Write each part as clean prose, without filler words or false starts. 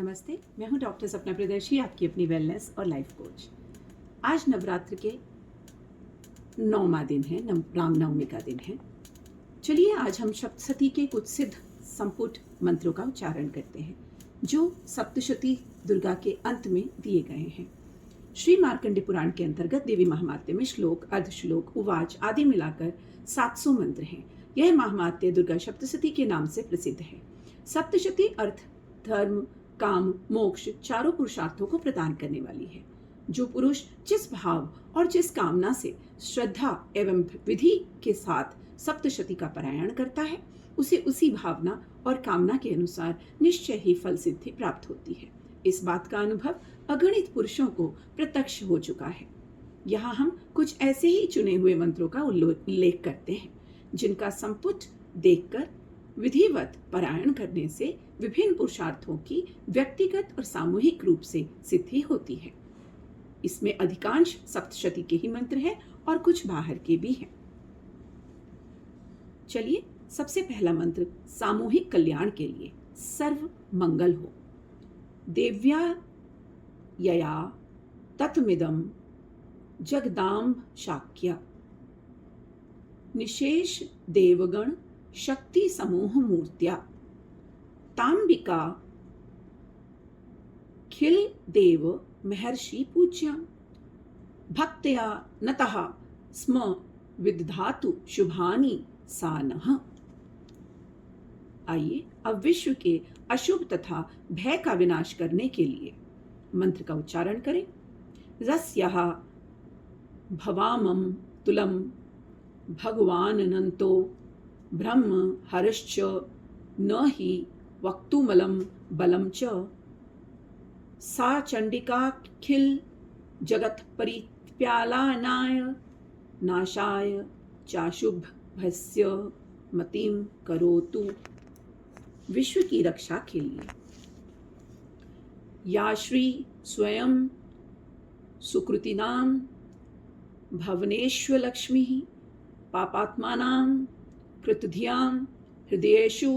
नमस्ते, मैं हूं डॉक्टर सपना प्रियदर्शी, आपकी अपनी वेलनेस और लाइफ कोच। आज नवरात्र के 9वां दिन है, रामनवमी का दिन है। चलिए आज हम सप्तशती के कुछ सिद्ध संपुट मंत्रों का उच्चारण करते हैं जो सप्तशती दुर्गा के अंत में दिए गए हैं। श्री मार्कंडे पुराण के अंतर्गत देवी महात्म्य में श्लोक, अर्धश्लोक, उवाच आदि मिलाकर 700 मंत्र हैं। यह महात्म्य दुर्गा सप्तशती के नाम से प्रसिद्ध है। सप्तशती अर्थ, धर्म, काम, मोक्ष चारों पुरुषार्थों को प्रदान करने वाली है। जो पुरुष जिस भाव और जिस कामना से श्रद्धा एवं विधि के साथ सप्तशती का पारायण करता है, उसे उसी भावना और कामना के अनुसार निश्चय ही फल सिद्धि प्राप्त होती है। इस बात का अनुभव अगणित पुरुषों को प्रत्यक्ष हो चुका है। यहाँ हम कुछ ऐसे ही चुने हुए मंत्रों का उल्लेख करते हैं जिनका संपुट देखकर विधिवत पारायण करने से विभिन्न पुरुषार्थों की व्यक्तिगत और सामूहिक रूप से सिद्धि होती है। इसमें अधिकांश सप्तशती के ही मंत्र हैं और कुछ बाहर के भी हैं। चलिए सबसे पहला मंत्र सामूहिक कल्याण के लिए, सर्व मंगल हो। देव्या यया तत्मिदं जगदाम्ब शाक्या, निशेष देवगण शक्ति समूह मूर्त्या, तांबिका खिल देव महर्षि पूज्या, भक्त्या नतः स्म विदधातु शुभानि सानः। आइए अब विश्व के अशुभ तथा भय का विनाश करने के लिए मंत्र का उच्चारण करें। रस्यः भवामं तुलम भगवानन्तो ब्रह्म हरश्च न हि वक्तुमलं बलं च, सा चंडिकाखिल जगत परित्यालनाय नाशाय चाशुभस्य मतिं करोतु। विश्व की रक्षा के लिए या श्री स्वयं सुकृतिनां भवनेश्वलक्ष्मीः पापात्मानां कृतधियां हृदयेषु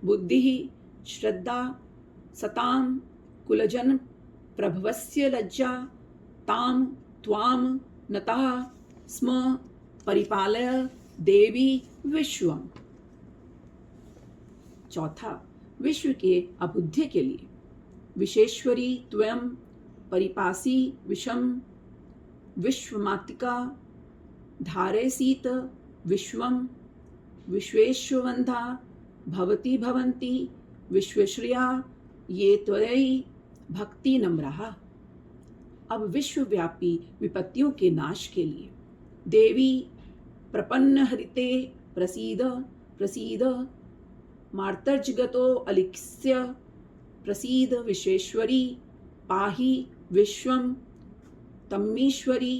बुद्धिः श्रद्धा सतां कुलजन प्रभवस्य लज्जा, तां त्वां नतः स्म परिपालय देवी विश्वम। चौथा, विश्व के अबुद्धि के लिए विशेश्वरी त्वं परिपासी विषम विश्वमातिका धारयसीत विश्वम, विश्वेश्ववन्धा भवती भवन्ति विश्वश्रिया ये त्वयि भक्ति नम्राः। अब विश्वव्यापी विपत्तियों के नाश के लिए देवी प्रपन्न हरिते प्रसीद प्रसीद, मार्तर्जगतो अलिख्य प्रसीद विश्वेश्वरी पाहि विश्वम तमीश्वरी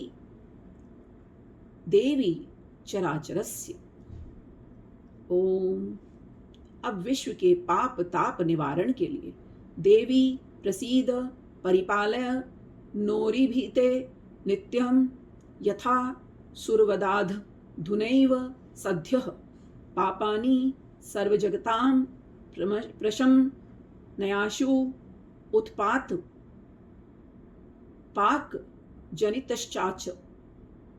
देवी चराचरस्य। ओम। अब विश्व के पाप ताप निवारण के लिए देवी प्रसीद परिपालय नोरिभीते नित्यं यथा सुरवदाध धुनैव सद्यः, पापानि सर्वजगतां प्रशम नयाशु उत्पात पाक जनितश्चाच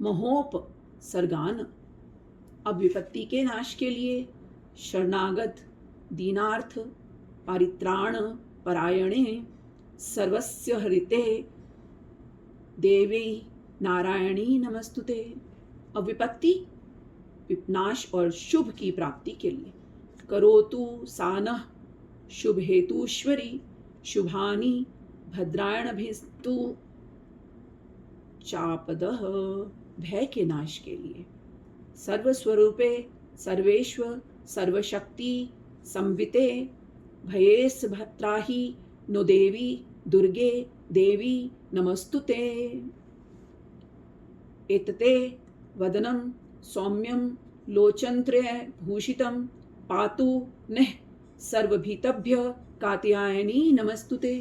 महोप सर्गान। अब विपत्ति के नाश के लिए शरणागत दीनार्थ परित्राण परायणे सर्वस्य हरिते देवी नारायणी नमस्तुते। अब विपत्ति विनाश और शुभ की प्राप्ति के लिए करोतु सानः शुभ हेतुश्वरी शुभानि भद्रायणभिस्तु चापदः। भय के नाश के लिए सर्वस्वरूपे सर्वेश्वर सर्वशक्ति संविते भयेस भत्राहि नो देवी दुर्गे देवी नमस्तुते। एतते वदनं सौम्यं लोचनत्रय भूषितं पातु नः सर्वभीतभ्य कात्यायनी नमस्तुते।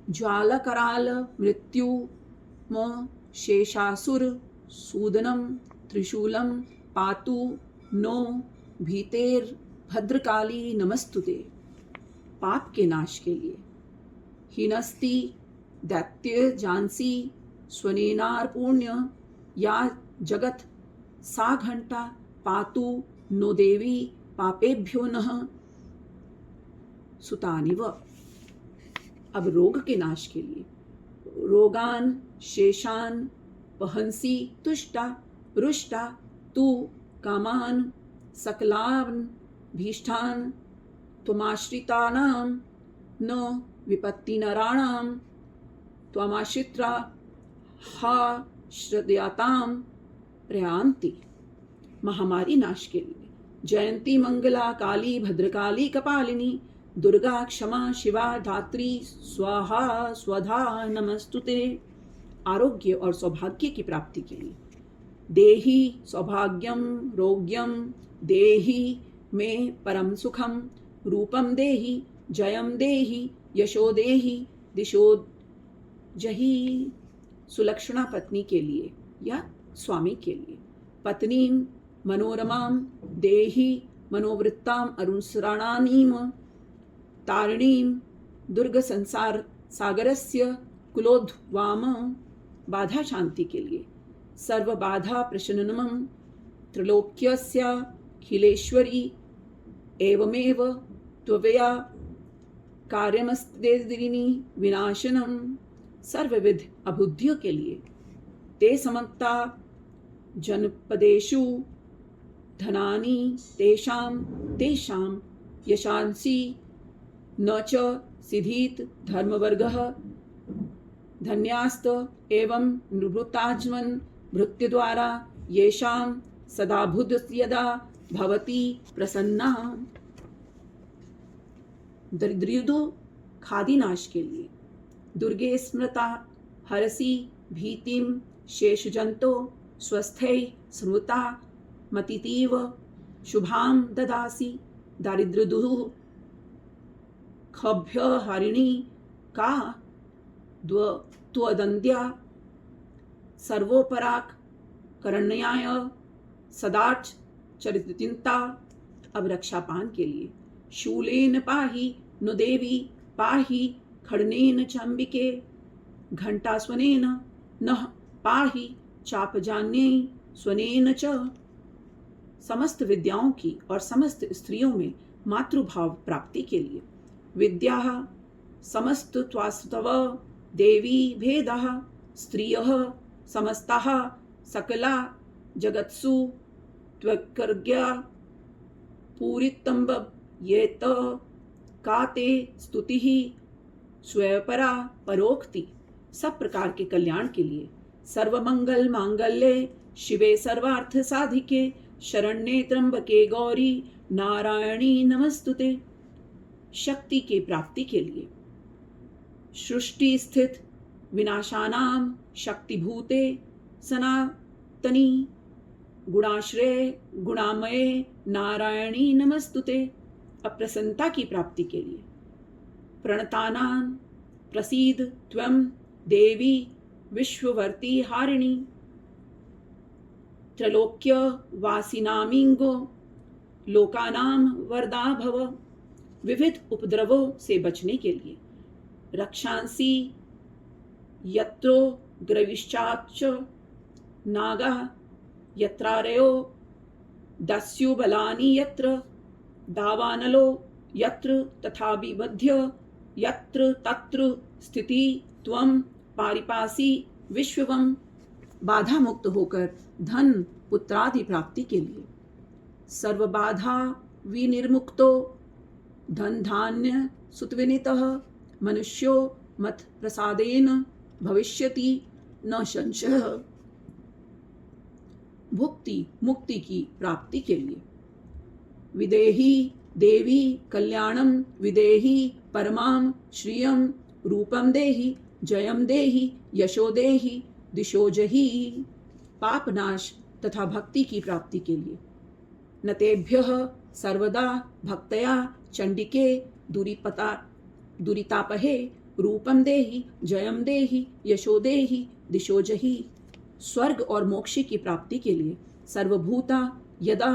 ज्वालकराल मृत्यु म शेषासुर सूदनं त्रिशूलं पातु नो भीतेर भद्रकाली नमस्तुते। पाप के नाश के लिए। हिनस्ति दैत्य जानसी स्वनेनार पुण्य या जगत सा घंटा पातु नो देवी पापेभ्यो नः सुतानिव। अब रोग के नाश के लिए। रोगान शेषान वहंसी तुष्टा रुष्टा तु कामान सकलान भीष्टान त्वमाश्रितानां न विपत्ति नराणां त्वमाश्रित्रा हा श्रद्यातां प्रयान्ति। महामारी नाश के लिए। जयंती मंगला काली भद्रकाली कपालिनी दुर्गा क्षमा शिवा धात्री स्वाहा स्वधा नमस्तुते। आरोग्य और सौभाग्य की प्राप्ति के लिए। देहि सौभाग्यम रोग्यम देहि मे परम सुखम रूपम देहि जयम देहि यशो देहि दिशो जही। सुलक्षणा पत्नी के लिए या स्वामी के लिए। पत्नी मनोरमाम देहि मनोवृत्ताम अरुणसराणानीम तारिणीम दुर्ग संसार सागरस्य कुलोद्वाम। बाधा शांति के लिए। सर्व बाधा प्रशमनम त्रिलोक्यस्याखिलेश्वरी एवमेव त्वया कार्यमस्तेदिनी विनाशनम। सर्वविध अबुद्धियों के लिए। ते समक्ता जनपदेषु धनानि तेषां तेषां यशांसि न च सिद्धीत धर्मवर्गः धन्यास्त एवं निवृत्ताजमन भृत्यद्वारा येषां सदा बुद्ध यदा भवति प्रसन्ना। दरिद्रदो खादिनाश के लिए। दुर्गे स्मृता हरसि भीतिम शेषजंतो स्वस्थै स्मृता मतितीव शुभां ददासि। दारिद्र्यदुः खभ्य हरिणी का त्वदन्त्या सर्वोपराक करण्याय सदाच चरितचिंता। अब रक्षापान के लिए। शूलेन पाहि नु देवी पाहि खड्गेन चाम्बिके घंटास्वनेन नः पाहि चापजान्यै स्वनेन च। समस्त विद्याओं की और समस्त स्त्रियों में मातृभाव प्राप्ति के लिए। विद्या समस्त त्वास्तव देवी भेदः स्त्रियः समस्ताः सकला जगत्सु त्वकर्ग्या पूरितंब येत काते स्तुतिः स्वयपरा परोक्ति। सब प्रकार के कल्याण के लिए। सर्वमंगल मांगल्ये शिवे सर्वार्थ साधिके शरण्ये त्र्यंबके गौरी नारायणी नमस्तुते। शक्ति की प्राप्ति के लिए। सृष्टि स्थित विनाशानां शक्तिभूते सनातनी गुणाश्रय गुणामये नारायणी नमस्तुते। अप्रसन्नता की प्राप्ति के लिए। प्रणतानां प्रसीद त्वं देवी विश्ववर्ती हारिणी त्रैलोक्य वासिनामिंगो लोकानां वरदा भव। विविध उपद्रवों से बचने के लिए। रक्षांसि यत्रो ग्रविश्चाच्च नागा यत्रारयो दस्युबलानि यत्र दावानलो यत्र तथा विबध्य यत्र तत्र स्थिति त्वं पारिपासी विश्ववम। बाधा मुक्त होकर धन पुत्रादि प्राप्ति के लिए। सर्व बाधा विनिर्मुक्तो धन धान्य सुतविनीतः मनुष्यो मत प्रसादेन भविष्यति न संशयः। भुक्ति मुक्ति की प्राप्ति के लिए। विदेही देवी कल्याणम विदेही परमाम श्रियम रूपम देहि जयम देहि यशो देहि दिशो जही। पापनाश तथा भक्ति की प्राप्ति के लिए। नतेभ्यः सर्वदा भक्तया चंडिके दुरितापहे रूपम देहि जयम देहि यशो देहि दिशो जही। स्वर्ग और मोक्ष की प्राप्ति के लिए। सर्वभूता यदा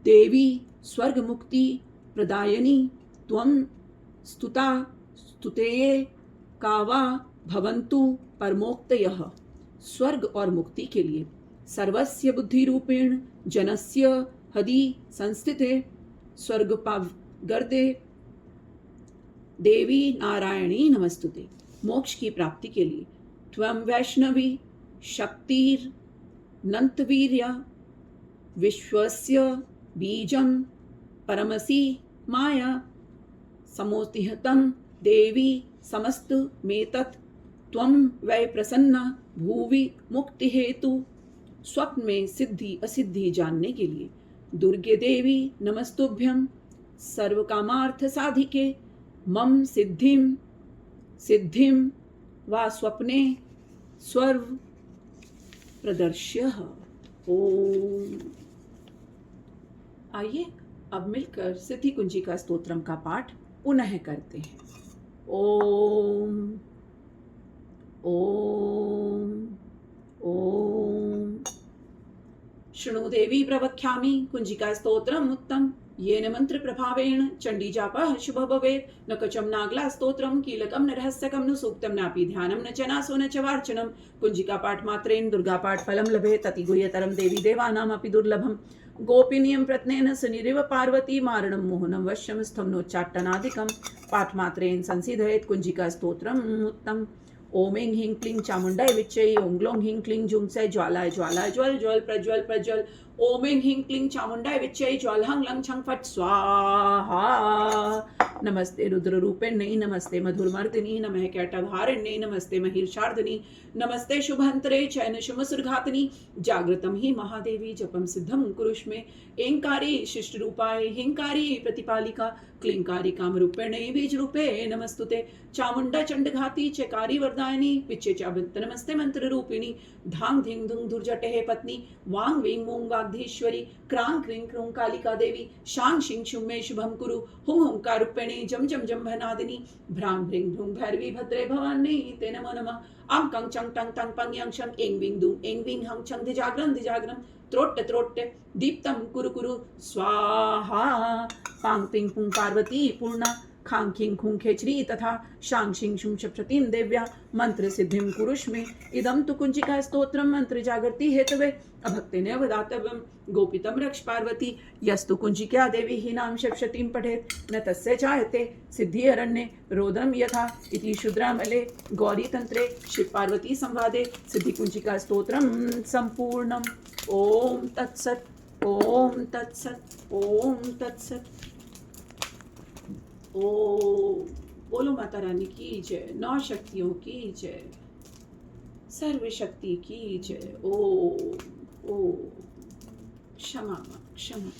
देवी स्वर्ग मुक्ति प्रदायनी त्वं स्तुता स्तुतेये कावा भवन्तु परमोक्तयः। स्वर्ग और मुक्ति के लिए सर्वस्य बुद्धि रूपेण जनस्य हदि संस्थिते स्वर्गपावगर्दे देवी नारायणी नमस्तुते। मोक्ष की प्राप्ति के लिए त्वं वैष्णवी शक्तिर्नन्तवीर्या विश्वस्य बीजं परमसि माया समोतिहतं देवी समस्तमेतत् त्वं वै प्रसन्ना भुवि मुक्ति हेतु। स्वप्न में सिद्धि असिद्धि जानने के लिए दुर्गे देवी नमस्तुभ्यं। सर्वकामार्थ साधिके मम सिद्धिं वा स्वप्ने स्वर्व प्रदर्श्य। ओम। आइए अब मिलकर सिद्धि कुंजिका स्तोत्रम का पाठ पुनः करते हैं। ओम ओम ओम। शृणु देवी प्रवक्ष्यामि कुंजिका स्तोत्रम उत्तम। येन मंत्र प्रभावेण चंडी जापः शुभ भवेत्। न कचम नागला स्तोत्रम कीलकम न रहस्यकम न सूक्तम नापि ध्यानम न च नासो न च वार्चनम। कुंजिका पाठ मात्रेण दुर्गा पाठ फलम लभेत्। अति गुह्यतरम देवी देवानामपि दुर्लभम। गोपिनियं प्रत्नेन सुनिरिव पार्वती मारणं मोहनं वश्यं स्थं नोच्चाटनादिकं। पाठ मात्रेण संसिधयेत् कुंजिका स्तोत्रम उत्तम। ओम ऐं ह्रीं क्लीं चामुंडाय विच्चै। ओम ग्लौं ह्रीं क्लीं जुंसै ज्वालाय ज्वालाय ज्वल ज्वल प्रज्वल प्रज्वल। ओम ऐं ह्रीं क्लीं चामुंडाय विच्चै ज्वालहं लं छं फट् स्वाहा। नमस्ते रुद्र रूपिण्यै नमस्ते मधुरमर्दिनी नमः कैटभारिण्यै नमस्ते महिषार्दिनी नमस्ते शुभंतरे चैन शुमसुरघातिनी। जागृतं हि महादेवी जपं सिद्धं कुरुष्मे। ऐंकारी शिष्ट रूपाय हिंकारी प्रतिपालिका क्लींकारी कामरूपिण्यै बीजरूपे नमस्तुते। चामुंडा चंडघाती चकारी वरदायिनी पिच्चे चाबंत नमस्ते मंत्र रूपिणी। धांग धिंग धुंग धुर्जटे पत्नी वांग वींग मूंग वाग्धीश्वरी। क्रांग क्रीं क्रूं कालिका देवी शांग शिंग शुं मे शुभम कुरु। हुं हुंकारूपिणी जम जम जम भनादिनी। भ्रां भ्रीं भ्रूं भैरवी भद्रे भवानी ते नमो नमः। आं कंग चंग टंग तंग पंग yang शं एंग विंग दुं एंग विंग हंग छंग धिजाग्रम धिजाग्रम। त्रोट्ट त्रोट्ट दीप्तं कुरु कुरु स्वाहा। पांग पिंग पुंग पार्वती पूर्णा खांग खिंग खुंग खेचरी तथा शांग शिंग शुं शप्रतीं देव्या मंत्र सिद्धिं कुरुष्मे। इदं तु कुंजिका स्तोत्रम मंत्र जागृति हेतवे अभक्तेन वदातव्यं। गोपितं रक्ष पार्वती यस्तु कुंजिका देवी ही नाम शप्शतीं पठेत् न तस्य चायते सिद्धि अरण्ये रोदम यथा। इति शुद्रामले गौरी तंत्रे शिव पार्वती संवादे सिद्धि कुंजिका स्तोत्रम संपूर्णम्। ओम तत्सत् ओम तत्सत् ओम तत्सत्। ओ बोलो माता रानी की जय। नौ शक्तियों की जय। सर्वशक्ति की जय। ओ क्षमा क्षमा।